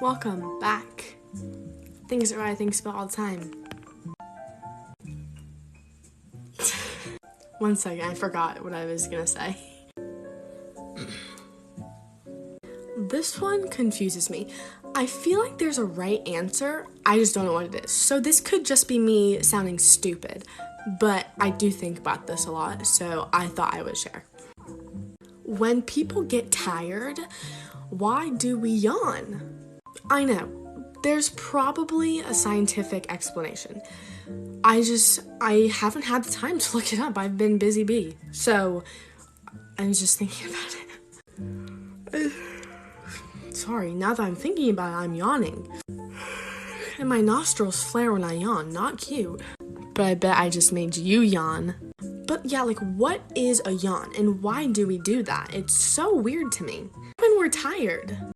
Welcome back. Things are what I think about all the time. One second, I forgot what I was gonna say. This one confuses me. I feel like there's a right answer, I just don't know what it is. So this could just be me sounding stupid, but I do think about this a lot, so I thought I would share. When people get tired, why do we yawn? I know, there's probably a scientific explanation. I haven't had the time to look it up. I've been busy bee. So, I was just thinking about it. Sorry, now that I'm thinking about it, I'm yawning. And my nostrils flare when I yawn. Not cute. But I bet I just made you yawn. But yeah, what is a yawn? And why do we do that? It's so weird to me. When we're tired.